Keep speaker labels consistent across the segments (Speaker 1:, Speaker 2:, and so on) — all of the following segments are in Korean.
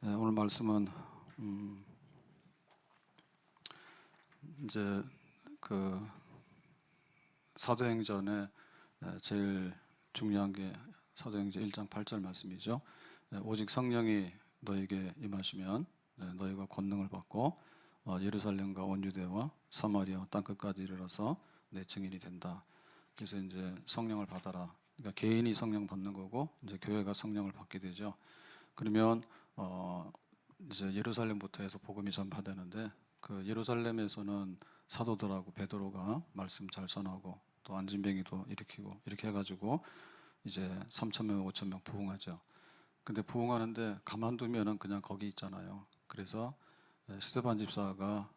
Speaker 1: 네, 오늘 말씀은 이제 그 사도행전에 제일 중요한 게 사도행전 1장 8절 말씀이죠. 오직 성령이 너에게 임하시면 너희가 권능을 받고 예루살렘과 온 유대와 사마리아 땅끝까지 이르러서 내 증인이 된다. 그래서 이제 성령을 받아라. 그러니까 개인이 성령 받는 거고 이제 교회가 성령을 받게 되죠. 그러면 이제 예루살렘부터 해서 복음이 전파되는데 그 예루살렘에서는 사도들하고 베드로가 말씀 잘 전하고 또 안진뱅이도 일으키고 이렇게 해가지고 이제 3천 명, 5천 명 부흥하죠. 근데 부흥하는데 가만두면은 그냥 거기 있잖아요. 그래서 스데반 집사가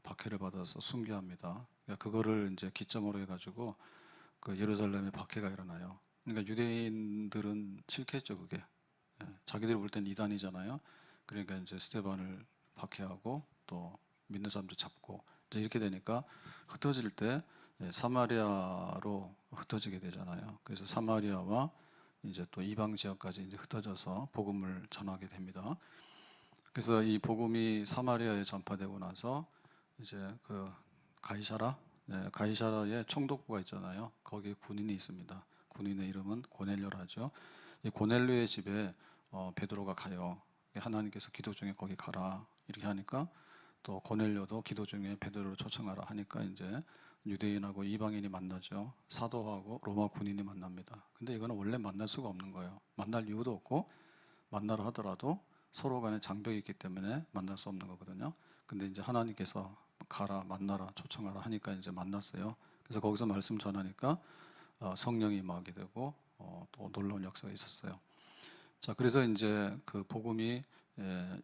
Speaker 1: 박해를 받아서 순교합니다. 그러니까 그거를 이제 기점으로 해가지고 그 예루살렘에 박해가 일어나요. 그러니까 유대인들은 싫겠죠, 그게. 자기들이 볼 땐 이단이잖아요. 그러니까 이제 스데반을 박해하고 또 믿는 사람들 잡고 이제 이렇게 되니까 흩어질 때 사마리아로 흩어지게 되잖아요. 그래서 사마리아와 이제 또 이방 지역까지 이제 흩어져서 복음을 전하게 됩니다. 그래서 이 복음이 사마리아에 전파되고 나서 이제 그 가이사라, 가이사라에 총독부가 있잖아요. 거기에 군인이 있습니다. 군인의 이름은 고넬료라죠. 이 고넬료의 집에 베드로가 가요. 하나님께서 기도 중에 거기 가라 이렇게 하니까 또 고넬료도 기도 중에 베드로를 초청하라 하니까 이제 유대인하고 이방인이 만나죠. 사도하고 로마 군인이 만납니다. 근데 이거는 원래 만날 수가 없는 거예요. 만날 이유도 없고 만나러 하더라도 서로 간에 장벽이 있기 때문에 만날 수 없는 거거든요. 근데 이제 하나님께서 가라, 만나라, 초청하라 하니까 이제 만났어요. 그래서 거기서 말씀 전하니까 성령이 임하게 되고 또 놀라운 역사가 있었어요. 자, 그래서 이제 그 복음이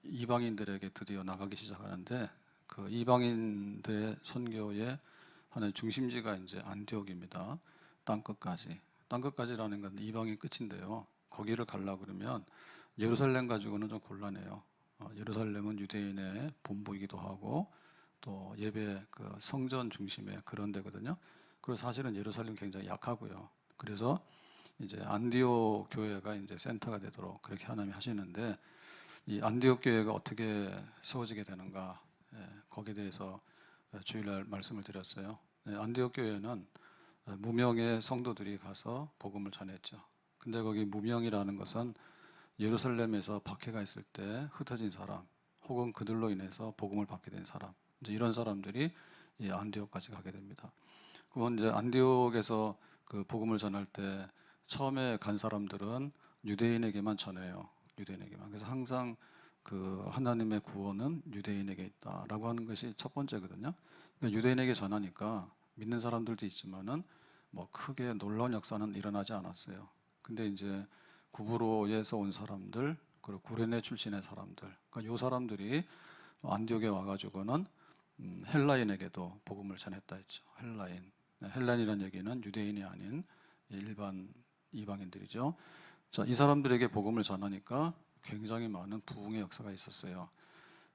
Speaker 1: 이방인들에게 드디어 나가기 시작하는데 그 이방인들의 선교의 하나의 중심지가 이제 안디옥입니다. 땅끝까지. 땅끝까지라는 건 이방인 끝인데요. 거기를 가려고 그러면 예루살렘 가지고는 좀 곤란해요. 예루살렘은 유대인의 본부이기도 하고 또 예배 그 성전 중심의 그런 데거든요. 그리고 사실은 예루살렘 굉장히 약하고요. 그래서 이제 안디옥 교회가 이제 센터가 되도록 그렇게 하나님이 하시는데 이 안디옥 교회가 어떻게 세워지게 되는가 거기에 대해서 주일날 말씀을 드렸어요. 안디옥 교회는 무명의 성도들이 가서 복음을 전했죠. 근데 거기 무명이라는 것은 예루살렘에서 박해가 있을 때 흩어진 사람 혹은 그들로 인해서 복음을 받게 된 사람 이제 이런 사람들이 이 안디옥까지 가게 됩니다. 그건 이제 안디옥에서 그 복음을 전할 때 처음에 간 사람들은 유대인에게만 전해요. 유대인에게만. 그래서 항상 그 하나님의 구원은 유대인에게 있다라고 하는 것이 첫 번째거든요. 그러니까 유대인에게 전하니까 믿는 사람들도 있지만은 뭐 크게 놀라운 역사는 일어나지 않았어요. 근데 이제 구브로에서 온 사람들 그리고 구레네 출신의 사람들, 그러니까 요 사람들이 안디옥에 와가지고는 헬라인에게도 복음을 전했다 했죠. 헬라인. 헬라인이라는 얘기는 유대인이 아닌 일반 이방인들이죠. 자, 이 사람들에게 복음을 전하니까 굉장히 많은 부흥의 역사가 있었어요.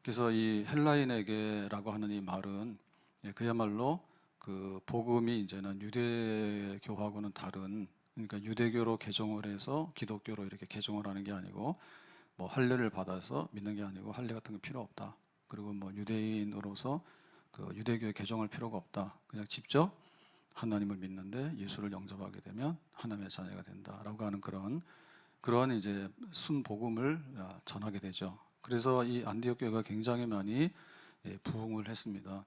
Speaker 1: 그래서 이 헬라인에게라고 하는 이 말은 그야말로 그 복음이 이제는 유대교하고는 다른, 그러니까 유대교로 개종을 해서 기독교로 이렇게 개종을 하는 게 아니고 뭐 할례를 받아서 믿는 게 아니고 할례 같은 거 필요 없다. 그리고 뭐 유대인으로서 그 유대교에 개종할 필요가 없다. 그냥 직접 하나님을 믿는데 예수를 영접하게 되면 하나님의 자녀가 된다라고 하는 그런 이제 순복음을 전하게 되죠. 그래서 이 안디옥 교회가 굉장히 많이 부흥을 했습니다.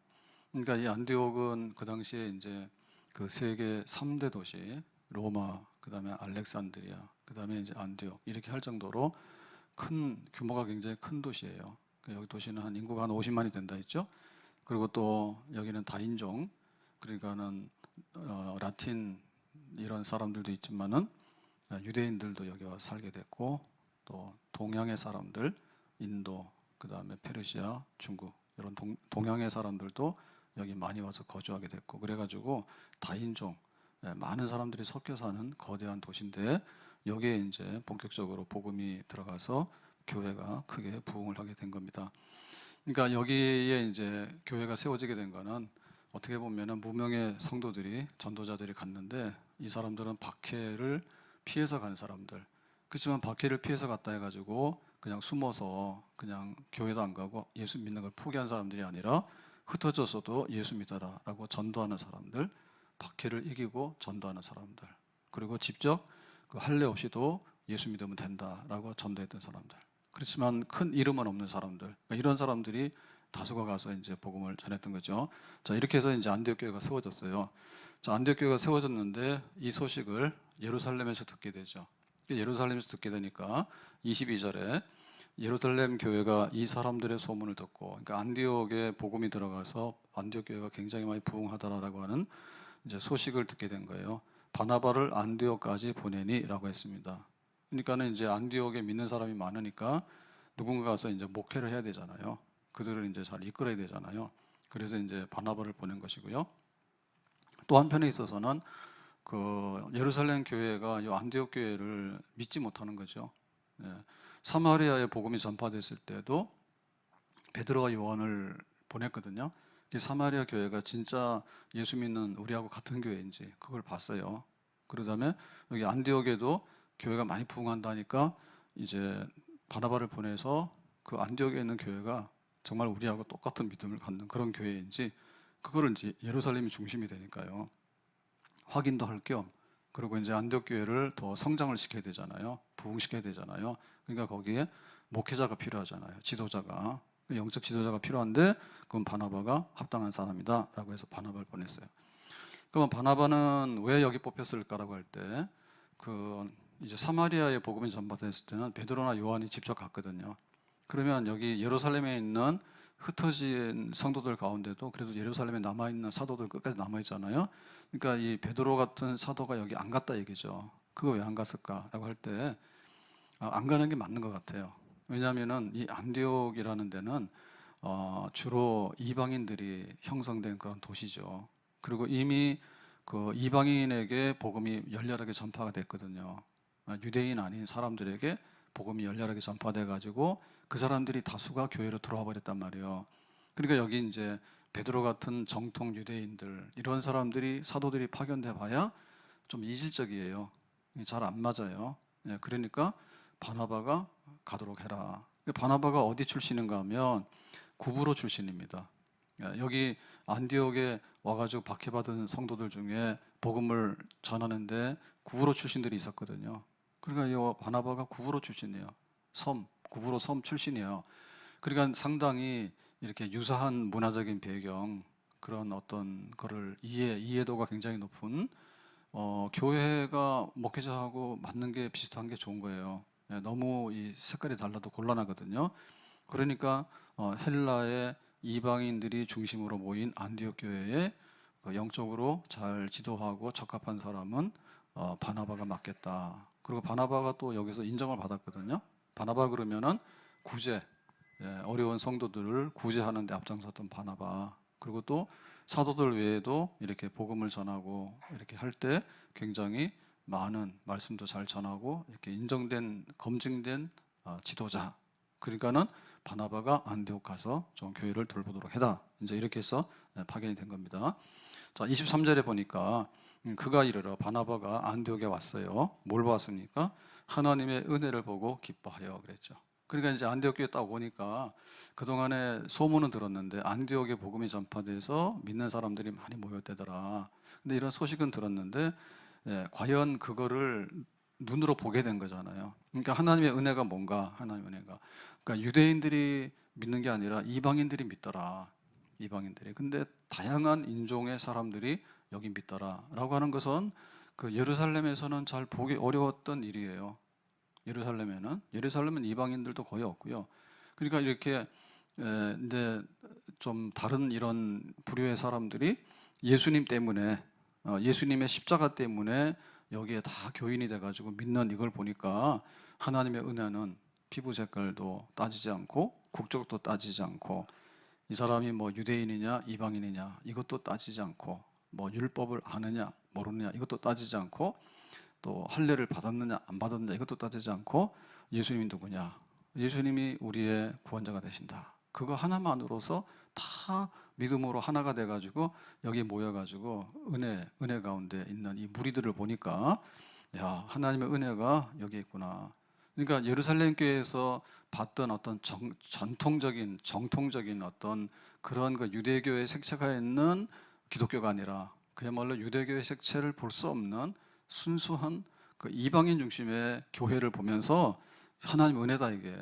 Speaker 1: 그러니까 이 안디옥은 그 당시에 이제 그 세계 3대 도시 로마, 그다음에 알렉산드리아, 그다음에 이제 안디옥 이렇게 할 정도로 큰 규모가 굉장히 큰 도시예요. 여기 도시는 한 인구가 한 50만이 된다 했죠. 그리고 또 여기는 다인종, 그러니까는 라틴 이런 사람들도 있지만은 유대인들도 여기 와서 살게 됐고 또 동양의 사람들, 인도, 그다음에 페르시아, 중국 이런 동양의 사람들도 여기 많이 와서 거주하게 됐고 그래가지고 다인종 많은 사람들이 섞여 사는 거대한 도시인데 여기에 이제 본격적으로 복음이 들어가서 교회가 크게 부흥을 하게 된 겁니다. 그러니까 여기에 이제 교회가 세워지게 된 거는 어떻게 보면은 무명의 성도들이 전도자들이 갔는데 이 사람들은 박해를 피해서 간 사람들. 그렇지만 박해를 피해서 갔다 해가지고 그냥 숨어서 그냥 교회도 안 가고 예수 믿는 걸 포기한 사람들이 아니라 흩어져서도 예수 믿어라라고 전도하는 사람들, 박해를 이기고 전도하는 사람들, 그리고 직접 그 할례 없이도 예수 믿으면 된다라고 전도했던 사람들. 그렇지만 큰 이름은 없는 사람들, 그러니까 이런 사람들이 다수가 가서 이제 복음을 전했던 거죠. 자, 이렇게 해서 이제 안디옥 교회가 세워졌어요. 자, 안디옥 교회가 세워졌는데 이 소식을 예루살렘에서 듣게 되죠. 예루살렘에서 듣게 되니까 22절에 예루살렘 교회가 이 사람들의 소문을 듣고, 그러니까 안디옥에 복음이 들어가서 안디옥 교회가 굉장히 많이 부흥하더라라고 하는 이제 소식을 듣게 된 거예요. 바나바를 안디옥까지 보내니라고 했습니다. 그러니까는 이제 안디옥에 믿는 사람이 많으니까 누군가 가서 이제 목회를 해야 되잖아요. 그들을 이제 잘 이끌어야 되잖아요. 그래서 이제 바나바를 보낸 것이고요. 또 한편에 있어서는 그 예루살렘 교회가 이 안디옥 교회를 믿지 못하는 거죠. 예. 사마리아에 복음이 전파됐을 때도 베드로와 요한을 보냈거든요. 사마리아 교회가 진짜 예수 믿는 우리하고 같은 교회인지 그걸 봤어요. 그러다음에 여기 안디옥에도 교회가 많이 부흥한다니까 이제 바나바를 보내서 그 안디옥에 있는 교회가 정말 우리하고 똑같은 믿음을 갖는 그런 교회인지 그거를 이제 예루살렘이 중심이 되니까요. 확인도 할 겸, 그리고 이제 안디옥 교회를 더 성장을 시켜야 되잖아요. 부흥시켜야 되잖아요. 그러니까 거기에 목회자가 필요하잖아요. 지도자가. 영적 지도자가 필요한데 그건 바나바가 합당한 사람이다라고 해서 바나바를 보냈어요. 그러면 바나바는 왜 여기 뽑혔을까라고 할 때 그 이제 사마리아의 복음이 전파됐을 때는 베드로나 요한이 직접 갔거든요. 그러면 여기 예루살렘에 있는 흩어진 성도들 가운데도 그래도 예루살렘에 남아있는 사도들 끝까지 남아있잖아요. 그러니까 이 베드로 같은 사도가 여기 안 갔다 얘기죠. 그거 왜 안 갔을까라고 할 때 안 가는 게 맞는 것 같아요. 왜냐하면은 이 안디옥이라는 데는 주로 이방인들이 형성된 그런 도시죠. 그리고 이미 그 이방인에게 복음이 열렬하게 전파가 됐거든요. 유대인 아닌 사람들에게 복음이 열렬하게 전파돼 가지고 그 사람들이 다수가 교회로 들어와 버렸단 말이에요. 그러니까 여기 이제 베드로 같은 정통 유대인들 이런 사람들이 사도들이 파견돼 봐야 좀 이질적이에요. 잘 안 맞아요. 그러니까 바나바가 가도록 해라. 바나바가 어디 출신인가 하면 구브로 출신입니다. 여기 안디옥에 와가지고 박해받은 성도들 중에 복음을 전하는데 구브로 출신들이 있었거든요. 그러니까 이 바나바가 구브로 출신이에요. 구브로 섬 출신이에요. 그러니까 상당히 이렇게 유사한 문화적인 배경, 그런 어떤 거를 이해도가 굉장히 높은 교회가 목회자하고 맞는 게 비슷한 게 좋은 거예요. 너무 이 색깔이 달라도 곤란하거든요. 그러니까 헬라의 이방인들이 중심으로 모인 안디옥 교회에 영적으로 잘 지도하고 적합한 사람은 바나바가 맞겠다. 그리고 바나바가 또 여기서 인정을 받았거든요. 바나바 그러면은 구제, 어려운 성도들을 구제하는 데 앞장섰던 바나바. 그리고 또 사도들 외에도 이렇게 복음을 전하고 이렇게 할 때 굉장히 많은 말씀도 잘 전하고 이렇게 인정된, 검증된 지도자. 그러니까는 바나바가 안디옥 가서 좀 교회를 돌보도록 해라. 이제 이렇게 해서 파견이 된 겁니다. 자, 23절에 보니까 그가 이르러 바나바가 안디옥에 왔어요. 뭘 봤습니까? 하나님의 은혜를 보고 기뻐하여 그랬죠. 그러니까 이제 안디옥 교회 딱 오니까 그동안에 소문은 들었는데 안디옥에 복음이 전파돼서 믿는 사람들이 많이 모였대더라. 근데 이런 소식은 들었는데 과연 그거를 눈으로 보게 된 거잖아요. 그러니까 하나님의 은혜가 뭔가, 하나님의 은혜가. 그러니까 유대인들이 믿는 게 아니라 이방인들이 믿더라. 이방인들이. 근데 다양한 인종의 사람들이 여기 믿더라라고 하는 것은 그 예루살렘에서는 잘 보기 어려웠던 일이에요. 예루살렘은 이방인들도 거의 없고요. 그러니까 이렇게 이제 좀 다른 이런 부류의 사람들이 예수님 때문에 예수님의 십자가 때문에 여기에 다 교인이 돼가지고 믿는 이걸 보니까 하나님의 은혜는 피부 색깔도 따지지 않고 국적도 따지지 않고 이 사람이 뭐 유대인이냐 이방인이냐 이것도 따지지 않고 뭐 율법을 아느냐 모르느냐 이것도 따지지 않고 또 할례를 받았느냐 안 받았느냐 이것도 따지지 않고 예수님이 누구냐, 예수님이 우리의 구원자가 되신다, 그거 하나만으로서 다 믿음으로 하나가 돼가지고 여기 모여가지고 은혜 가운데 있는 이 무리들을 보니까 야, 하나님의 은혜가 여기 있구나. 그러니까 예루살렘 교회에서 봤던 어떤 전통적인 정통적인 어떤 그런 그 유대교의 색채가 있는 기독교가 아니라 그야말로 유대교의 색채를 볼 수 없는 순수한 그 이방인 중심의 교회를 보면서 하나님 은혜다 이게.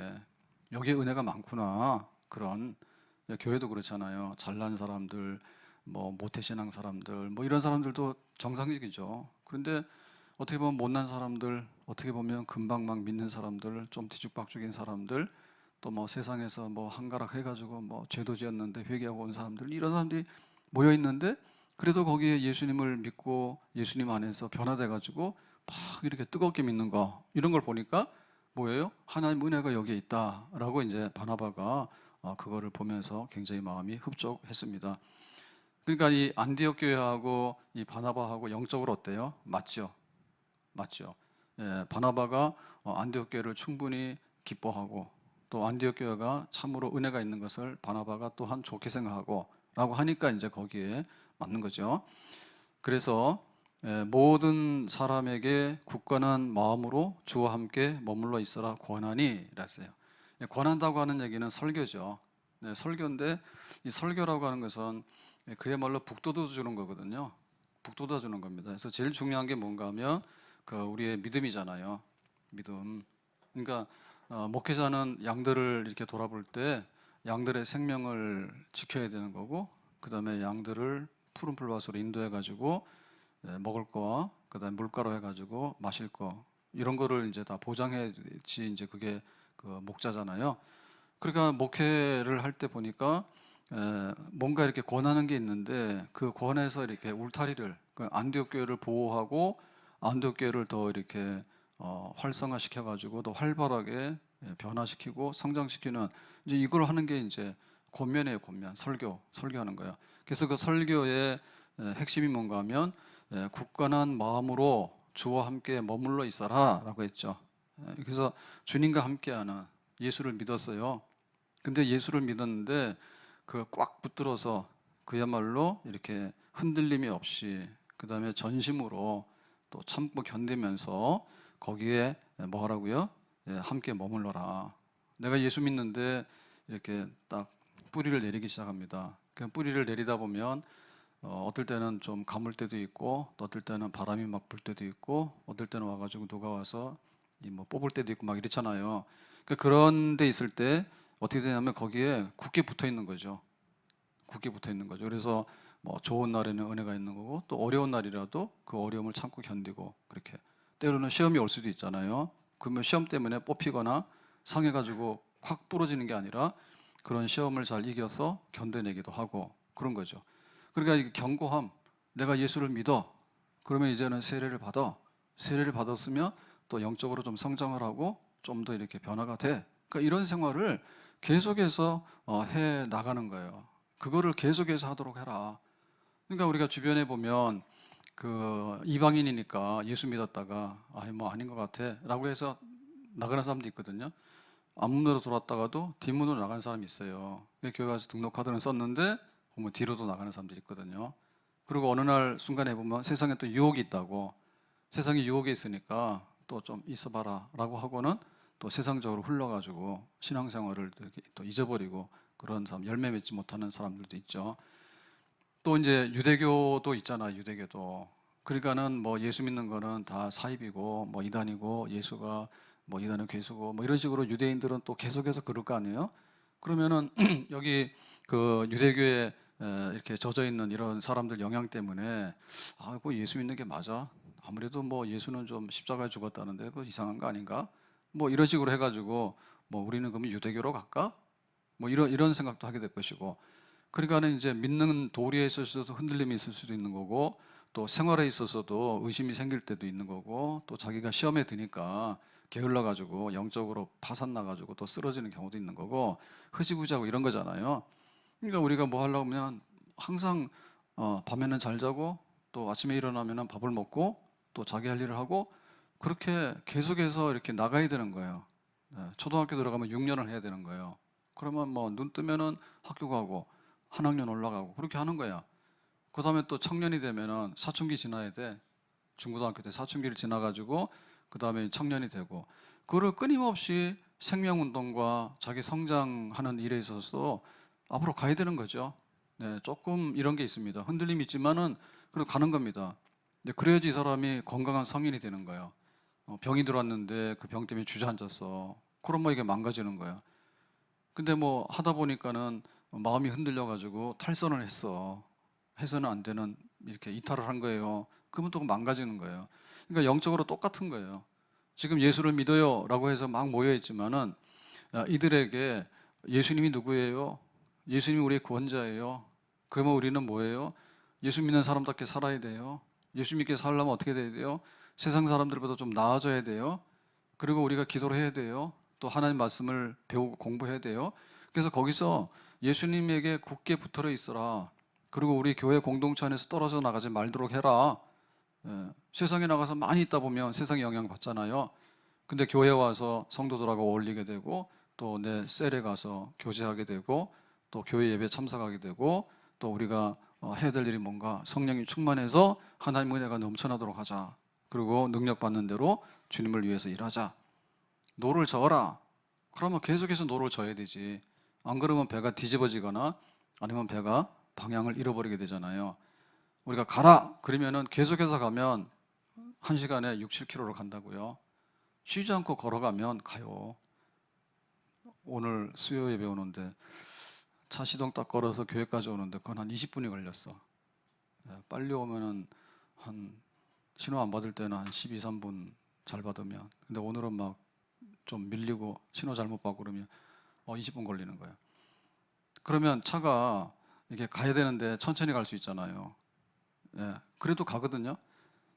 Speaker 1: 여기에 은혜가 많구나. 그런 교회도 그렇잖아요. 잘난 사람들, 뭐 모태신앙 사람들, 뭐 이런 사람들도 정상적이죠. 그런데 어떻게 보면 못난 사람들, 어떻게 보면 금방 막 믿는 사람들, 좀 뒤죽박죽인 사람들, 또 뭐 세상에서 뭐 한가락 해가지고 뭐 죄도 지었는데 회개하고 온 사람들, 이런 사람들이 모여 있는데 그래도 거기에 예수님을 믿고 예수님 안에서 변화돼가지고 막 이렇게 뜨겁게 믿는 거, 이런 걸 보니까 뭐예요? 하나님 은혜가 여기에 있다라고 이제 바나바가 그거를 보면서 굉장히 마음이 흡족했습니다. 그러니까 이 안디옥 교회하고 이 바나바하고 영적으로 어때요? 맞죠? 맞죠? 예, 바나바가 안디옥 교회를 충분히 기뻐하고 또 안디옥 교회가 참으로 은혜가 있는 것을 바나바가 또한 좋게 생각하고 라고 하니까 이제 거기에 맞는 거죠. 그래서 모든 사람에게 굳건한 마음으로 주와 함께 머물러 있어라 권하니 이랬어요. 권한다고 하는 얘기는 설교죠. 네, 설교인데 이 설교라고 하는 것은 그야말로 북돋워 주는 거거든요. 북돋워 주는 겁니다. 그래서 제일 중요한 게 뭔가 하면 그 우리의 믿음이잖아요. 믿음. 그러니까 목회자는 양들을 이렇게 돌아볼 때 양들의 생명을 지켜야 되는 거고, 그 다음에 양들을 푸른 풀밭으로 인도해 가지고 먹을 거와 그다음에 물가로 해가지고 마실 거, 이런 거를 이제 다 보장해야지 이제 그게 그 목자잖아요. 그러니까 목회를 할 때 보니까 뭔가 이렇게 권하는 게 있는데 그 권해서 이렇게 울타리를, 그 안디옥 교회를 보호하고 안디옥 교회를 더 이렇게 활성화시켜 가지고 더 활발하게 변화시키고 성장시키는, 이제 이걸 하는 게 이제 권면이에요. 권면, 설교하는 거예요. 그래서 그 설교의 핵심이 뭔가 하면 굳건한 마음으로 주와 함께 머물러 있어라라고 했죠. 그래서 주님과 함께하는, 예수를 믿었어요. 근데 예수를 믿었는데 그 꽉 붙들어서 그야말로 이렇게 흔들림이 없이 그 다음에 전심으로 또 참고 견디면서 거기에 뭐 하라고요? 함께 머물러라. 내가 예수 믿는데 이렇게 딱 뿌리를 내리기 시작합니다. 그 뿌리를 내리다 보면 어떨 때는 좀 가물 때도 있고, 또 어떨 때는 바람이 막 불 때도 있고, 어떨 때는 와가지고 누가 와서 뭐 뽑을 때도 있고 막 이렇잖아요. 그러니까 그런 데 있을 때 어떻게 되냐면 거기에 굳게 붙어 있는 거죠. 굳게 붙어 있는 거죠. 그래서 뭐 좋은 날에는 은혜가 있는 거고, 또 어려운 날이라도 그 어려움을 참고 견디고, 그렇게 때로는 시험이 올 수도 있잖아요. 그러면 시험 때문에 뽑히거나 상해가지고 확 부러지는 게 아니라 그런 시험을 잘 이겨서 견뎌내기도 하고 그런 거죠. 그러니까 이 견고함, 내가 예수를 믿어. 그러면 이제는 세례를 받아. 세례를 받았으면 또 영적으로 좀 성장을 하고 좀 더 이렇게 변화가 돼. 그러니까 이런 생활을 계속해서 해 나가는 거예요. 그거를 계속해서 하도록 해라. 그러니까 우리가 주변에 보면 그 이방인이니까 예수 믿었다가 뭐 아닌 것 같아라고 해서 나가는 사람도 있거든요. 앞문으로 돌았다가도 뒷문으로 나가는 사람이 있어요. 교회 가서 등록카드는 썼는데 보면 뒤로도 나가는 사람들이 있거든요. 그리고 어느 날 순간에 보면 세상에 또 유혹이 있다고, 세상에 유혹이 있으니까 또 좀 있어봐라 라고 하고는 또 세상적으로 흘러가지고 신앙생활을 또 잊어버리고 그런 사람, 열매 맺지 못하는 사람들도 있죠. 또 이제 유대교도 있잖아, 유대교도. 그러니까는 뭐 예수 믿는 거는 다 사입이고 뭐 이단이고 예수가 뭐 이단은 괴수고 뭐 이런 식으로 유대인들은 또 계속해서 그럴 거 아니에요? 그러면은 여기 그 유대교에 이렇게 젖어 있는 이런 사람들 영향 때문에 뭐 예수 믿는 게 맞아? 아무래도 뭐 예수는 좀 십자가에 죽었다는데 그 이상한 거 아닌가? 뭐 이런 식으로 해가지고 뭐 우리는 그러면 유대교로 갈까? 뭐 이런 생각도 하게 될 것이고, 그러니까는 이제 믿는 도리에 있어서도 흔들림이 있을 수도 있는 거고, 또 생활에 있어서도 의심이 생길 때도 있는 거고, 또 자기가 시험에 드니까 게을러 가지고 영적으로 파산 나 가지고 또 쓰러지는 경우도 있는 거고, 흐지부지하고 이런 거잖아요. 그러니까 우리가 뭐 하려고 하면 항상 밤에는 잘 자고 또 아침에 일어나면은 밥을 먹고 또 자기 할 일을 하고, 그렇게 계속해서 이렇게 나가야 되는 거예요. 초등학교 들어가면 6년을 해야 되는 거예요. 그러면 뭐 눈 뜨면은 학교 가고 한 학년 올라가고 그렇게 하는 거야. 그 다음에 또 청년이 되면은 사춘기 지나야 돼. 중고등학교 때 사춘기를 지나가지고 그 다음에 청년이 되고, 그거를 끊임없이 생명운동과 자기 성장하는 일에 있어서 앞으로 가야 되는 거죠. 네, 조금 이런 게 있습니다. 흔들림이 있지만은 그래도 가는 겁니다. 근데 그래야지 이 사람이 건강한 성인이 되는 거예요. 병이 들어왔는데 그 병 때문에 주저앉았어. 그럼 이게 망가지는 거예요. 근데 하다 보니까는 마음이 흔들려가지고 탈선을 했어. 해서는 안 되는 이렇게 이탈을 한 거예요. 그러면 또 망가지는 거예요. 그러니까 영적으로 똑같은 거예요. 지금 예수를 믿어요 라고 해서 막 모여있지만은 이들에게 예수님이 누구예요? 예수님이 우리의 구원자예요. 그러면 우리는 뭐예요? 예수 믿는 사람답게 살아야 돼요. 예수 믿게 살려면 어떻게 돼야 돼요? 세상 사람들보다 좀 나아져야 돼요. 그리고 우리가 기도를 해야 돼요. 또 하나님 말씀을 배우고 공부해야 돼요. 그래서 거기서 예수님에게 굳게 붙들어 있어라. 그리고 우리 교회 공동체 안에서 떨어져 나가지 말도록 해라. 세상에 나가서 많이 있다 보면 세상에 영향 받잖아요. 근데 교회 와서 성도들하고 어울리게 되고 또 내 셀에 가서 교제하게 되고 또 교회 예배 참석하게 되고 또 우리가 해야 될 일이 뭔가 성령이 충만해서 하나님 은혜가 넘쳐나도록 하자. 그리고 능력 받는 대로 주님을 위해서 일하자. 노를 저어라. 그러면 계속해서 노를 저어야 되지. 안 그러면 배가 뒤집어지거나 아니면 배가 방향을 잃어버리게 되잖아요. 우리가 가라 그러면은 계속해서 가면 1시간에 6, 7km로 간다고요. 쉬지 않고 걸어가면 가요. 오늘 수요 예배 오는데 차 시동 딱 걸어서 교회까지 오는데 그건 한 20분이 걸렸어. 빨리 오면은 한 신호 안 받을 때는 한 12, 3분 잘 받으면. 근데 오늘은 막 좀 밀리고 신호 잘못 받고 그러면 20분 걸리는 거예요. 그러면 차가 이렇게 가야 되는데 천천히 갈 수 있잖아요. 그래도 가거든요.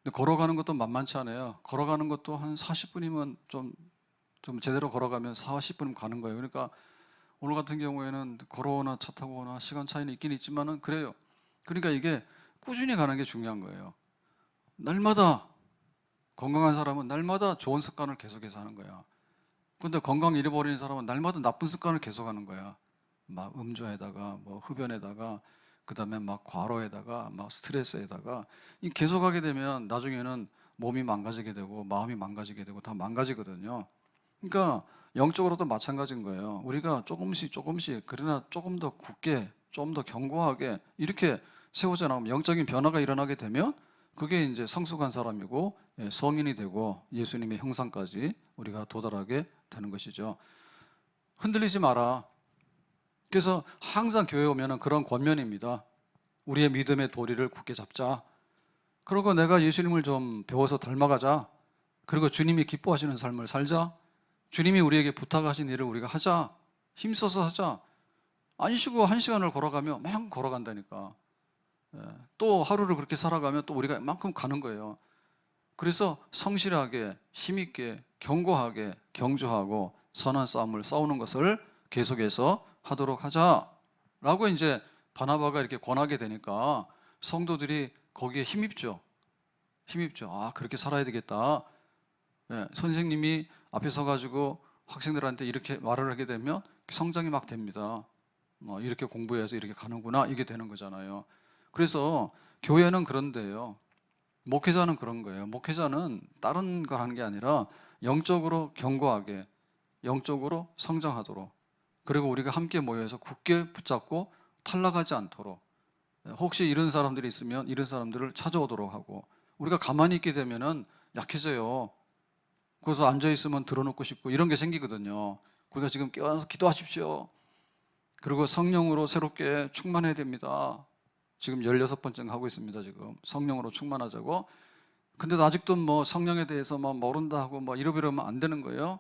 Speaker 1: 근데 걸어가는 것도 만만치 않아요. 걸어가는 것도 한 40분이면 좀 제대로 걸어가면 40분이면 가는 거예요. 그러니까 오늘 같은 경우에는 걸어오나 차 타고 오나 시간 차이는 있긴 있지만은 그래요. 그러니까 이게 꾸준히 가는 게 중요한 거예요. 날마다 건강한 사람은 날마다 좋은 습관을 계속해서 하는 거야. 근데 건강 잃어버리는 사람은 날마다 나쁜 습관을 계속하는 거야. 막 음주에다가 흡연에다가 그다음에 막 과로에다가 막 스트레스에다가 이 계속하게 되면 나중에는 몸이 망가지게 되고 마음이 망가지게 되고 다 망가지거든요. 그러니까 영적으로도 마찬가지인 거예요. 우리가 조금씩 그러나 조금 더 굳게 좀 더 견고하게 이렇게 세워져 나가면 영적인 변화가 일어나게 되면 그게 이제 성숙한 사람이고 성인이 되고 예수님의 형상까지 우리가 도달하게 되는 것이죠. 흔들리지 마라. 그래서 항상 교회 오면은 그런 권면입니다. 우리의 믿음의 도리를 굳게 잡자. 그리고 내가 예수님을 좀 배워서 닮아가자. 그리고 주님이 기뻐하시는 삶을 살자. 주님이 우리에게 부탁하신 일을 우리가 하자. 힘써서 하자. 안 쉬고 1시간을 걸어가며 막 걸어간다니까. 또 하루를 그렇게 살아가면 또 우리가 이만큼 가는 거예요. 그래서 성실하게 힘있게 견고하게 경주하고 선한 싸움을 싸우는 것을 계속해서 하도록 하자라고 이제 바나바가 이렇게 권하게 되니까 성도들이 거기에 힘입죠. 아, 그렇게 살아야 되겠다. 선생님이 앞에 서가지고 학생들한테 이렇게 말을 하게 되면 성장이 막 됩니다. 이렇게 공부해서 이렇게 가는구나 이게 되는 거잖아요. 그래서 교회는 그런데요. 목회자는 그런 거예요. 목회자는 다른 거 하는 게 아니라 영적으로 견고하게 영적으로 성장하도록 그리고 우리가 함께 모여서 굳게 붙잡고 탈락하지 않도록 혹시 이런 사람들이 있으면 이런 사람들을 찾아오도록 하고 우리가 가만히 있게 되면은 약해져요. 그래서 앉아있으면 들어놓고 싶고 이런 게 생기거든요. 우리가 지금 깨어나서 기도하십시오. 그리고 성령으로 새롭게 충만해야 됩니다. 지금 16번째 하고 있습니다. 지금 성령으로 충만하자고. 근데도 아직도 성령에 대해서 모른다 하고 이러면 안 되는 거예요.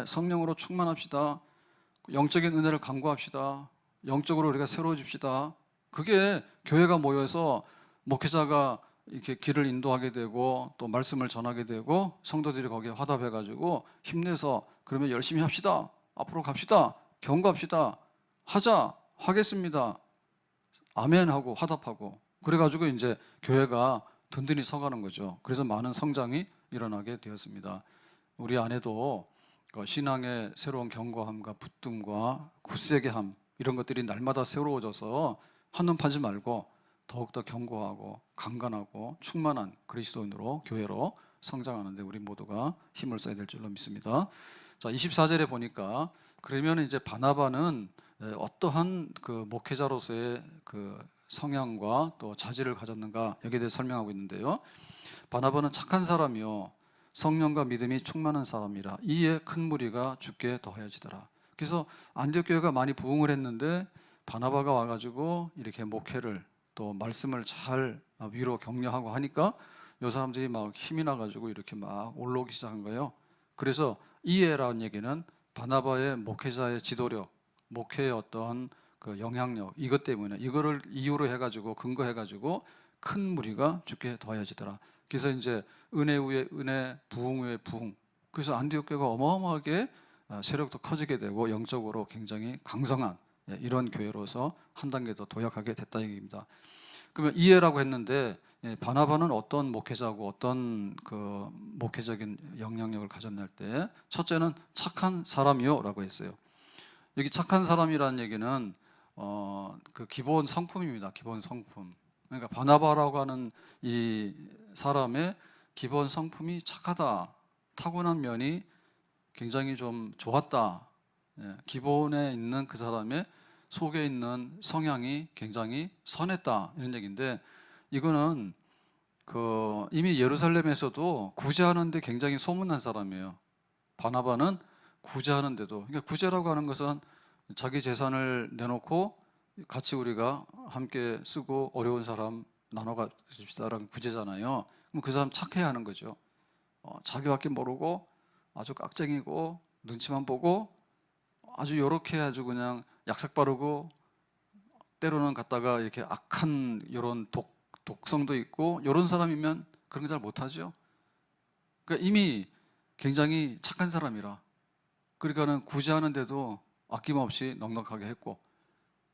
Speaker 1: 성령으로 충만합시다. 영적인 은혜를 간구합시다. 영적으로 우리가 새로워집시다. 그게 교회가 모여서 목회자가 이렇게 길을 인도하게 되고 또 말씀을 전하게 되고 성도들이 거기에 화답해가지고 힘내서 그러면 열심히 합시다. 앞으로 갑시다. 경고합시다. 하자. 하겠습니다. 아멘 하고 화답하고 그래가지고 이제 교회가 든든히 서가는 거죠. 그래서 많은 성장이 일어나게 되었습니다. 우리 안에도 신앙의 새로운 견고함과 붙듦과 굳세게함 이런 것들이 날마다 새로워져서 한눈 파지 말고 더욱더 견고하고 강건하고 충만한 그리스도인으로 교회로 성장하는데 우리 모두가 힘을 써야 될 줄로 믿습니다. 자, 24절에 보니까 그러면 이제 바나바는 어떠한 그 목회자로서의 그 성향과 또 자질을 가졌는가 여기에 대해서 설명하고 있는데요. 바나바는 착한 사람이요 성령과 믿음이 충만한 사람이라 이에 큰 무리가 주께 더하여지더라. 그래서 안디옥 교회가 많이 부흥을 했는데 바나바가 와가지고 이렇게 목회를 또 말씀을 잘 위로 격려하고 하니까 요 사람들이 막 힘이 나가지고 이렇게 막 올라오기 시작한 거예요. 그래서 이에라는 얘기는 바나바의 목회자의 지도력, 목회의 어떤 그 영향력 이것 때문에 이거를 이유로 해가지고 근거해가지고 큰 무리가 주께 더하여지더라. 그래서 이제 은혜 위에 은혜, 부흥 위에 부흥. 그래서 안디옥 교회가 어마어마하게 세력도 커지게 되고 영적으로 굉장히 강성한 이런 교회로서 한 단계 더 도약하게 됐다 얘기입니다. 그러면 이해라고 했는데 바나바는 어떤 목회자고 어떤 그 목회적인 영향력을 가졌나 할 때 첫째는 착한 사람이요라고 했어요. 여기 착한 사람이라는 얘기는 그 기본 성품입니다. 기본 성품. 그러니까 바나바라고 하는 이 사람의 기본 성품이 착하다, 타고난 면이 굉장히 좀 좋았다. 기본에 있는 그 사람의 속에 있는 성향이 굉장히 선했다 이런 얘기인데 이거는 그 이미 예루살렘에서도 구제하는데 굉장히 소문난 사람이에요. 바나바는 구제하는데도 그러니까 구제라고 하는 것은 자기 재산을 내놓고 같이 우리가 함께 쓰고 어려운 사람 나눠가 줍시다라는 구제잖아요. 그럼 그 사람 착해야 하는 거죠. 자기밖에 모르고 아주 깍쟁이고 눈치만 보고 아주 요렇게 아주 그냥 약삭 바르고 때로는 갖다가 이렇게 악한 이런 독성도 있고 이런 사람이면 그런 거 잘 못하죠. 그러니까 이미 굉장히 착한 사람이라 그러니까는 구제하는데도 아낌없이 넉넉하게 했고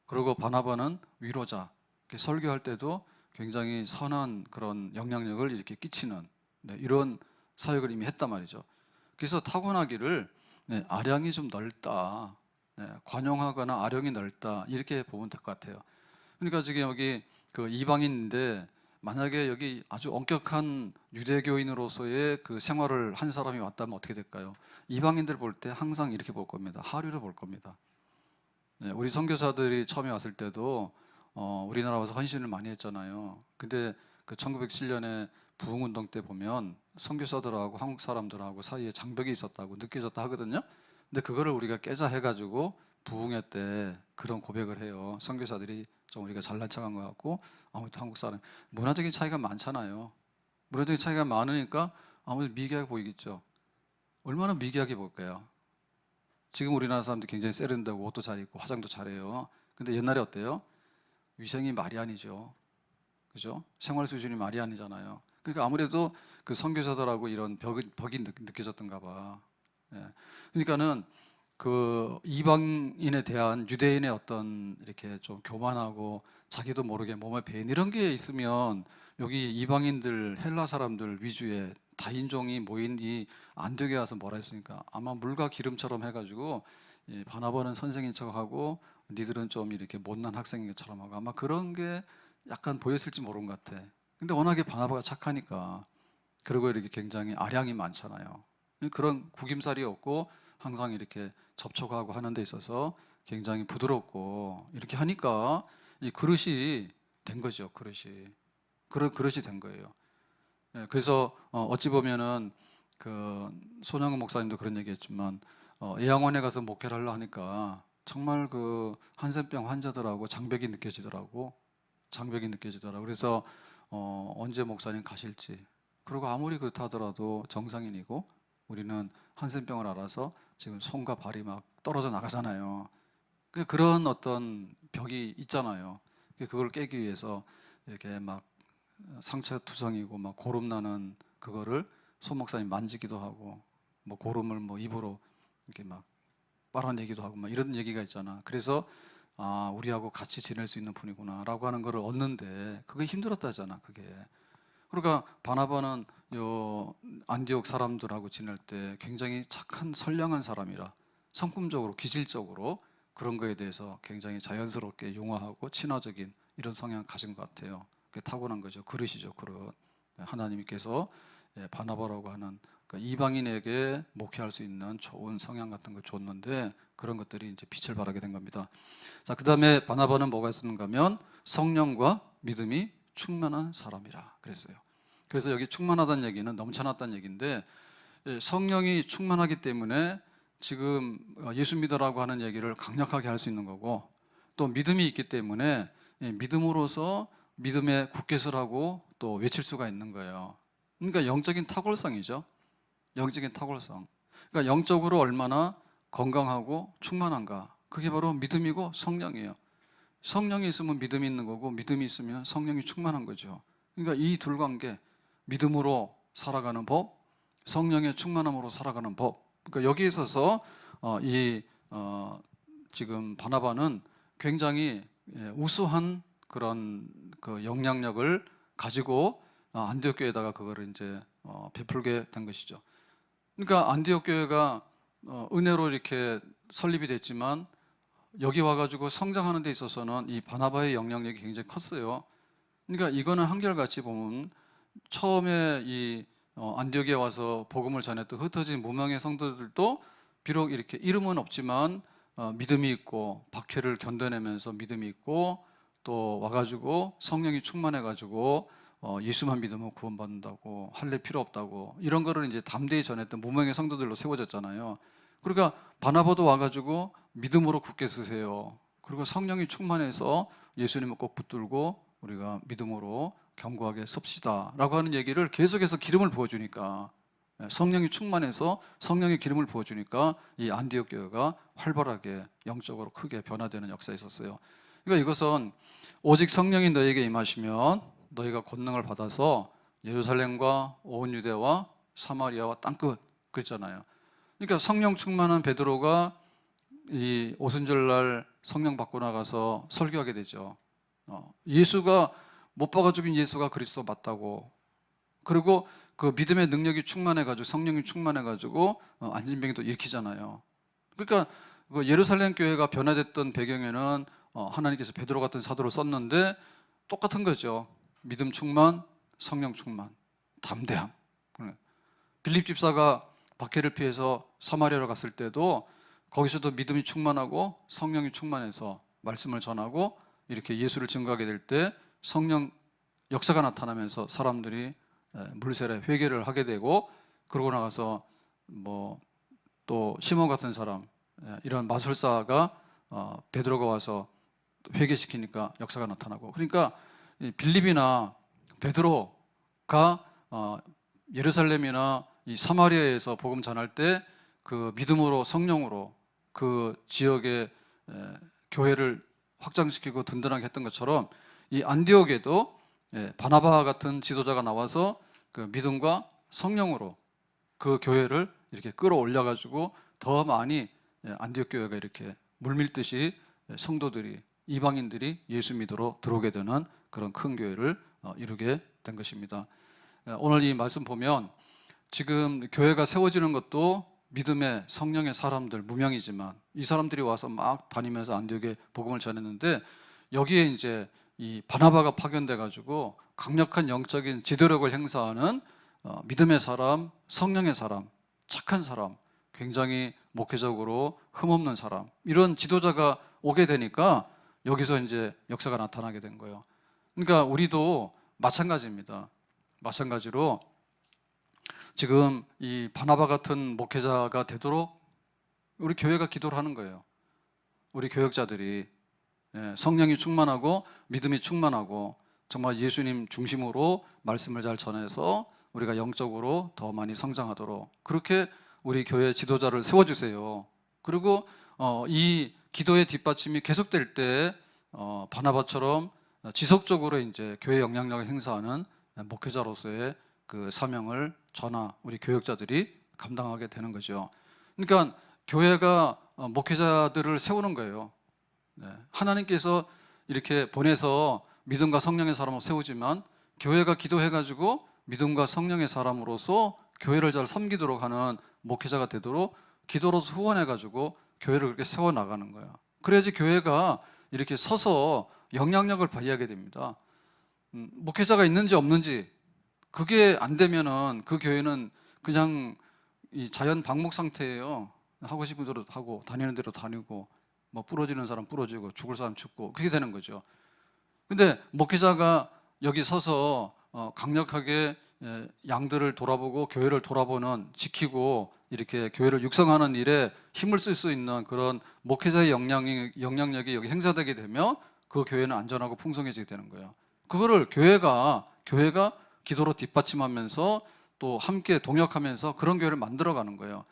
Speaker 1: 그리고 바나바는 위로자 설교할 때도 굉장히 선한 그런 영향력을 이렇게 끼치는 이런 사역을 이미 했단 말이죠. 그래서 타고나기를 아량이 좀 넓다, 관용하거나 아령이 넓다 이렇게 보면 될 것 같아요. 그러니까 지금 여기 그 이방인인데 만약에 여기 아주 엄격한 유대교인으로서의 그 생활을 한 사람이 왔다면 어떻게 될까요? 이방인들 볼 때 항상 이렇게 볼 겁니다. 하류를 볼 겁니다. 우리 선교사들이 처음에 왔을 때도 우리나라 와서 헌신을 많이 했잖아요. 근데 그 1907년에 부흥운동 때 보면 선교사들하고 한국 사람들하고 사이에 장벽이 있었다고 느껴졌다 하거든요. 근데 그거를 우리가 깨자 해가지고 부흥회 때 그런 고백을 해요. 선교사들이 좀 우리가 잘난 척한 것 같고 아무튼 한국 사람 문화적인 차이가 많잖아요. 문화적인 차이가 많으니까 아무래도 미개하게 보이겠죠. 얼마나 미개하게 볼까요? 지금 우리나라 사람들이 굉장히 세련되고 옷도 잘 입고 화장도 잘해요. 근데 옛날에 어때요? 위생이 말이 아니죠. 그죠? 생활 수준이 말이 아니잖아요. 그러니까 아무래도 그 선교사들하고 이런 벽이 느껴졌던가 봐. 그러니까는 그 이방인에 대한 유대인의 어떤 이렇게 좀 교만하고 자기도 모르게 몸에 배인 이런 게 있으면 여기 이방인들 헬라 사람들 위주의 다인종이 모인 이 안디옥에 와서 뭐라 했으니까 아마 물과 기름처럼 해가지고 바나바는 선생인 척하고 니들은 좀 이렇게 못난 학생인 것처럼 하고 아마 그런 게 약간 보였을지 모르는 것 같아. 근데 워낙에 바나바가 착하니까 그리고 이렇게 굉장히 아량이 많잖아요. 그런 구김살이 없고 항상 이렇게 접촉하고 하는 데 있어서 굉장히 부드럽고 이렇게 하니까 이 그릇이 된 거죠. 그런 그릇이 된 거예요. 그래서 어찌 보면은 그 손영은 목사님도 그런 얘기했지만 애양원에 가서 목회를 하려 하니까 정말 그 한센병 환자들하고 장벽이 느껴지더라고. 그래서 언제 목사님 가실지. 그리고 아무리 그렇다 하더라도 정상인이고 우리는 한센병을 알아서 지금 손과 발이 막 떨어져 나가잖아요. 그런 어떤 벽이 있잖아요. 그걸 깨기 위해서 이렇게 막 상처투성이고 막 고름 나는 그거를 손 목사님 만지기도 하고 뭐 고름을 뭐 입으로 이렇게 막 빨아내기도 하고 막 이런 얘기가 있잖아. 그래서 아 우리하고 같이 지낼 수 있는 분이구나라고 하는 거를 얻는데 그게 힘들었다잖아. 그게. 그러니까 바나바는 요 안디옥 사람들하고 지낼 때 굉장히 착한 선량한 사람이라 성품적으로 기질적으로 그런 거에 대해서 굉장히 자연스럽게 용화하고 친화적인 이런 성향을 가진 것 같아요. 그게 타고난 거죠. 그릇이죠. 그릇. 하나님께서 바나바라고 하는 이방인에게 목회할 수 있는 좋은 성향 같은 걸 줬는데 그런 것들이 이제 빛을 발하게 된 겁니다. 자, 그다음에 바나바는 뭐가 있었는가 하면 성령과 믿음이 충만한 사람이라 그랬어요. 그래서 여기 충만하다는 얘기는 넘쳐났다는 얘기인데 성령이 충만하기 때문에 지금 예수 믿으라고 하는 얘기를 강력하게 할 수 있는 거고 또 믿음이 있기 때문에 믿음으로서 믿음에 굳게 서라고 또 외칠 수가 있는 거예요. 그러니까 영적인 탁월성이죠. 영적인 탁월성. 그러니까 영적으로 얼마나 건강하고 충만한가. 그게 바로 믿음이고 성령이에요. 성령이 있으면 믿음이 있는 거고 믿음이 있으면 성령이 충만한 거죠. 그러니까 이 둘 관계, 믿음으로 살아가는 법, 성령의 충만함으로 살아가는 법. 그러니까 여기에 있어서 지금 바나바는 굉장히 우수한 그런 그 영향력을 가지고 안디옥 교회에다가 그거를 이제 베풀게 된 것이죠. 그러니까 안디옥 교회가 은혜로 이렇게 설립이 됐지만 여기 와가지고 성장하는 데 있어서는 이 바나바의 영향력이 굉장히 컸어요. 그러니까 이거는 한결같이 보면 처음에 이 안디옥에 와서 복음을 전했던 흩어진 무명의 성도들도 비록 이렇게 이름은 없지만 믿음이 있고 박해를 견뎌내면서 믿음이 있고 또 와가지고 성령이 충만해가지고 예수만 믿으면 구원받는다고 할래 필요 없다고 이런 거를 이제 담대히 전했던 무명의 성도들로 세워졌잖아요. 그러니까 바나바도 와가지고 믿음으로 굳게 서세요. 그리고 성령이 충만해서 예수님을 꼭 붙들고 우리가 믿음으로 견고하게 섭시다 라고 하는 얘기를 계속해서 기름을 부어주니까 성령이 충만해서 성령의 기름을 부어주니까 이 안디옥 교회가 활발하게 영적으로 크게 변화되는 역사가 있었어요. 그러니까 이것은 오직 성령이 너에게 임하시면 너희가 권능을 받아서 예루살렘과 온 유대와 사마리아와 땅끝 그랬잖아요. 그러니까 성령 충만한 베드로가 이 오순절날 성령 받고 나가서 설교하게 되죠. 예수가 못 박아 죽인 예수가 그리스도 맞다고. 그리고 그 믿음의 능력이 충만해가지고 성령이 충만해가지고 안진병이도 일으키잖아요. 그러니까 그 예루살렘 교회가 변화됐던 배경에는 하나님께서 베드로 같은 사도를 썼는데 똑같은 거죠. 믿음 충만, 성령 충만, 담대함. 빌립 집사가 박해를 피해서 사마리아로 갔을 때도 거기서도 믿음이 충만하고 성령이 충만해서 말씀을 전하고 이렇게 예수를 증거하게 될 때 성령 역사가 나타나면서 사람들이 물세례 회개를 하게 되고 그러고 나가서 뭐 또 시몬 같은 사람 이런 마술사가 베드로가 와서 회개시키니까 역사가 나타나고 그러니까 빌립이나 베드로가 예루살렘이나 이 사마리아에서 복음 전할 때 그 믿음으로 성령으로 그 지역의 교회를 확장시키고 든든하게 했던 것처럼 이 안디옥에도 바나바 같은 지도자가 나와서 그 믿음과 성령으로 그 교회를 이렇게 끌어올려 가지고 더 많이 안디옥 교회가 이렇게 물밀듯이 성도들이 이방인들이 예수 믿으러 들어오게 되는 그런 큰 교회를 이루게 된 것입니다. 오늘 이 말씀 보면 지금 교회가 세워지는 것도 믿음의 성령의 사람들 무명이지만 이 사람들이 와서 막 다니면서 안디옥에 복음을 전했는데 여기에 이제 이 바나바가 파견돼 가지고 강력한 영적인 지도력을 행사하는 믿음의 사람, 성령의 사람, 착한 사람, 굉장히 목회적으로 흠없는 사람 이런 지도자가 오게 되니까 여기서 이제 역사가 나타나게 된 거예요. 그러니까 우리도 마찬가지입니다. 마찬가지로 지금 이 바나바 같은 목회자가 되도록 우리 교회가 기도를 하는 거예요. 우리 교역자들이 성령이 충만하고 믿음이 충만하고 정말 예수님 중심으로 말씀을 잘 전해서 우리가 영적으로 더 많이 성장하도록 그렇게 우리 교회 지도자를 세워주세요. 그리고 이 기도의 뒷받침이 계속될 때 바나바처럼 지속적으로 이제 교회 영향력을 행사하는 목회자로서의 그 사명을 저나 우리 교역자들이 감당하게 되는 거죠. 그러니까 교회가 목회자들을 세우는 거예요. 하나님께서 이렇게 보내서 믿음과 성령의 사람으로 세우지만 교회가 기도해가지고 믿음과 성령의 사람으로서 교회를 잘 섬기도록 하는 목회자가 되도록 기도로서 후원해가지고 교회를 그렇게 세워나가는 거예요. 그래야지 교회가 이렇게 서서 영향력을 발휘하게 됩니다. 목회자가 있는지 없는지 그게 안 되면은 그 교회는 그냥 이 자연 방목 상태예요. 하고 싶은 대로 하고 다니는 대로 다니고 뭐 부러지는 사람 부러지고 죽을 사람 죽고 그렇게 되는 거죠. 근데 목회자가 여기 서서 강력하게 양들을 돌아보고 교회를 돌아보는, 지키고 이렇게 교회를 육성하는 일에 힘을 쓸 수 있는 그런 목회자의 영향력이 여기 행사되게 되면 그 교회는 안전하고 풍성해지게 되는 거예요. 그거를 교회가 기도로 뒷받침하면서 또 함께 동역하면서 그런 교회를 만들어가는 거예요.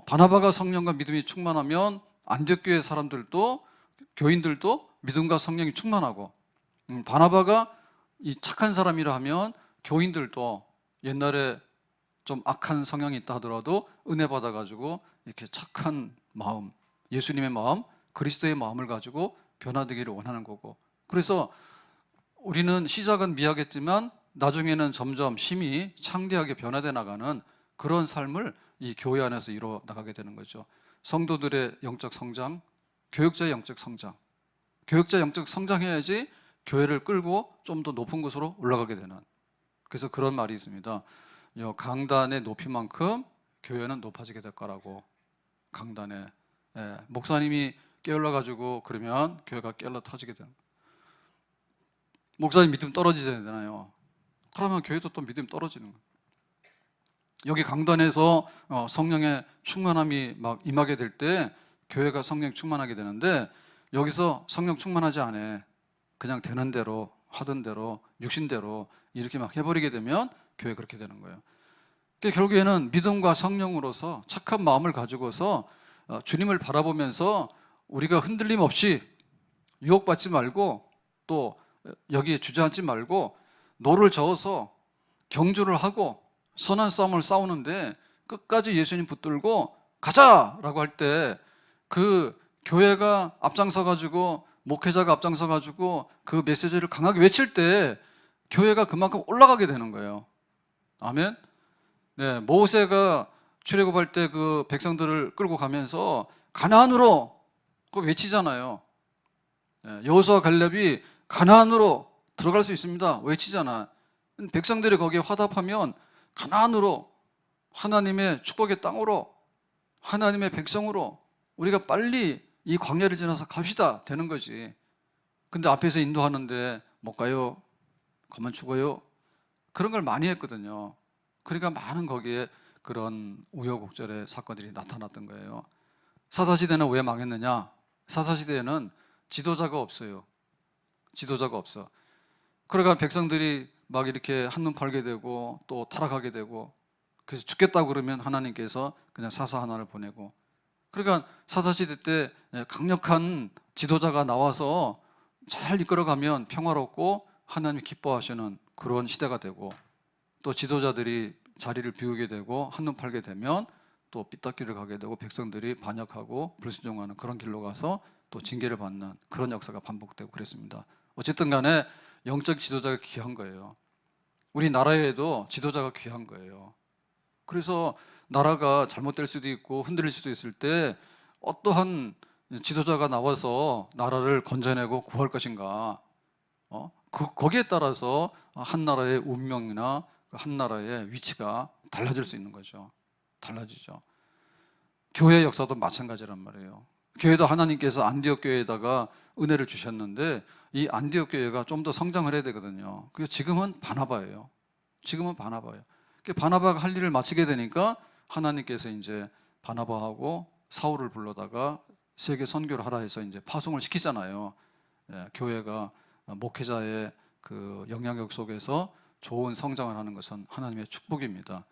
Speaker 1: 바나바가 성령과 믿음이 충만하면 안디옥교회 사람들도, 교인들도 믿음과 성령이 충만하고, 바나바가 이 착한 사람이라 하면 교인들도 옛날에 좀 악한 성향이 있다 하더라도 은혜 받아가지고 이렇게 착한 마음, 예수님의 마음, 그리스도의 마음을 가지고 변화되기를 원하는 거고, 그래서 우리는 시작은 미약했지만 나중에는 점점 힘이 창대하게 변화돼 나가는 그런 삶을 이 교회 안에서 이루어 나가게 되는 거죠. 성도들의 영적 성장, 교육자의 영적 성장, 교육자 영적 성장해야지 교회를 끌고 좀 더 높은 곳으로 올라가게 되는, 그래서 그런 말이 있습니다. 강단의 높이만큼 교회는 높아지게 될 거라고. 강단에 목사님이 깨어올라 가지고 그러면 교회가 깨어올라 터지게 되는, 목사님 믿음 떨어지셔야 되나요? 그러면 교회도 또 믿음 떨어지는 거예요. 여기 강단에서 성령의 충만함이 막 임하게 될 때 교회가 성령 충만하게 되는데, 여기서 성령 충만하지 않아. 그냥 되는 대로 하던 대로 육신대로 이렇게 막 해버리게 되면 교회 그렇게 되는 거예요. 그러니까 결국에는 믿음과 성령으로서 착한 마음을 가지고서 주님을 바라보면서 우리가 흔들림 없이 유혹받지 말고 또 여기에 주저앉지 말고 노를 저어서 경주를 하고 선한 싸움을 싸우는데 끝까지 예수님 붙들고 가자라고 할 때, 그 교회가 앞장서 가지고 목회자가 앞장서 가지고 그 메시지를 강하게 외칠 때 교회가 그만큼 올라가게 되는 거예요. 아멘. 네, 모세가 출애굽할 때 그 백성들을 끌고 가면서 가나안으로 그거 외치잖아요. 여호수아 갈렙이 가나안으로 들어갈 수 있습니다 외치잖아. 백성들이 거기에 화답하면 가나안으로, 하나님의 축복의 땅으로, 하나님의 백성으로 우리가 빨리 이 광야를 지나서 갑시다 되는 거지. 근데 앞에서 인도하는데 못 가요, 가만 죽어요, 그런 걸 많이 했거든요. 그러니까 많은 거기에 그런 우여곡절의 사건들이 나타났던 거예요. 사사시대는 왜 망했느냐? 사사시대에는 지도자가 없어요. 지도자가 없어. 그러니까 백성들이 막 이렇게 한눈 팔게 되고 또 타락하게 되고, 그래서 죽겠다고 그러면 하나님께서 그냥 사사 하나를 보내고, 그러니까 사사시대 때 강력한 지도자가 나와서 잘 이끌어가면 평화롭고 하나님이 기뻐하시는 그런 시대가 되고, 또 지도자들이 자리를 비우게 되고 한눈 팔게 되면 또 삐딱길을 가게 되고 백성들이 반역하고 불순종하는 그런 길로 가서 또 징계를 받는 그런 역사가 반복되고 그랬습니다. 어쨌든 간에 영적 지도자가 귀한 거예요. 우리 나라에도 지도자가 귀한 거예요. 그래서 나라가 잘못될 수도 있고 흔들릴 수도 있을 때 어떠한 지도자가 나와서 나라를 건져내고 구할 것인가, 거기에 따라서 한 나라의 운명이나 한 나라의 위치가 달라질 수 있는 거죠. 달라지죠. 교회 역사도 마찬가지란 말이에요. 교회도 하나님께서 안디옥 교회에다가 은혜를 주셨는데 이 안디옥 교회가 좀 더 성장을 해야 되거든요. 그래서 지금은 바나바예요. 지금은 바나바예요. 바나바가 할 일을 마치게 되니까 하나님께서 이제 바나바하고 사울을 불러다가 세계 선교를 하라 해서 이제 파송을 시키잖아요. 교회가 목회자의 그 영향력 속에서 좋은 성장을 하는 것은 하나님의 축복입니다.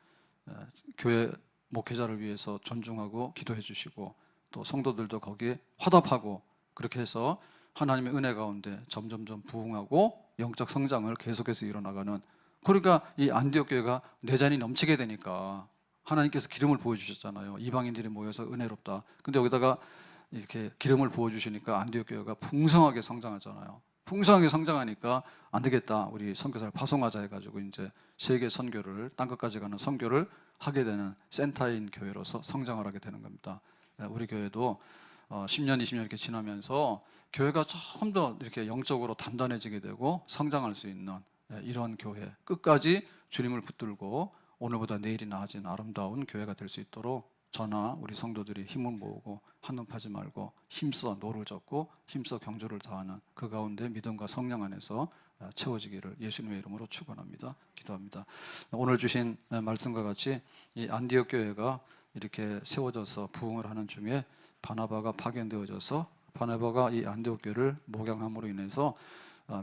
Speaker 1: 교회 목회자를 위해서 존중하고 기도해 주시고 또 성도들도 거기에 화답하고, 그렇게 해서 하나님의 은혜 가운데 점점점 부흥하고 영적 성장을 계속해서 이뤄나가는, 그러니까 이 안디옥 교회가 내잔이 넘치게 되니까 하나님께서 기름을 부어주셨잖아요. 이방인들이 모여서 은혜롭다. 근데 여기다가 이렇게 기름을 부어주시니까 안디옥 교회가 풍성하게 성장하잖아요. 풍성하게 성장하니까 안 되겠다, 우리 선교사를 파송하자 해가지고 이제 세계 선교를, 땅끝까지 가는 선교를 하게 되는 센터인 교회로서 성장을 하게 되는 겁니다. 우리 교회도 10년, 20년 이렇게 지나면서 교회가 좀 더 이렇게 영적으로 단단해지게 되고 성장할 수 있는 이런 교회, 끝까지 주님을 붙들고 오늘보다 내일이 나아진 아름다운 교회가 될 수 있도록 저나 우리 성도들이 힘을 모으고 한눈 파지 말고 힘써 노를 젓고 힘써 경주를 다하는 그 가운데 믿음과 성령 안에서 채워지기를 예수님의 이름으로 축원합니다. 기도합니다. 오늘 주신 말씀과 같이 이 안디옥 교회가 이렇게 세워져서 부흥을 하는 중에 바나바가 파견되어져서 바나바가 이 안디옥 교회를 목양함으로 인해서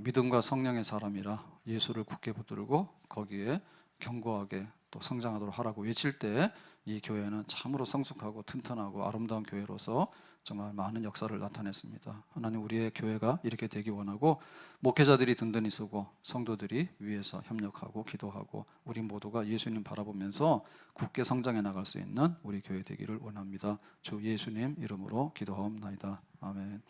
Speaker 1: 믿음과 성령의 사람이라 예수를 굳게 붙들고 거기에 견고하게 또 성장하도록 하라고 외칠 때 이 교회는 참으로 성숙하고 튼튼하고 아름다운 교회로서 정말 많은 역사를 나타냈습니다. 하나님 우리의 교회가 이렇게 되기 원하고 목회자들이 든든히 서고 성도들이 위에서 협력하고 기도하고 우리 모두가 예수님 바라보면서 굳게 성장해 나갈 수 있는 우리 교회 되기를 원합니다. 주 예수님 이름으로 기도하옵나이다. 아멘.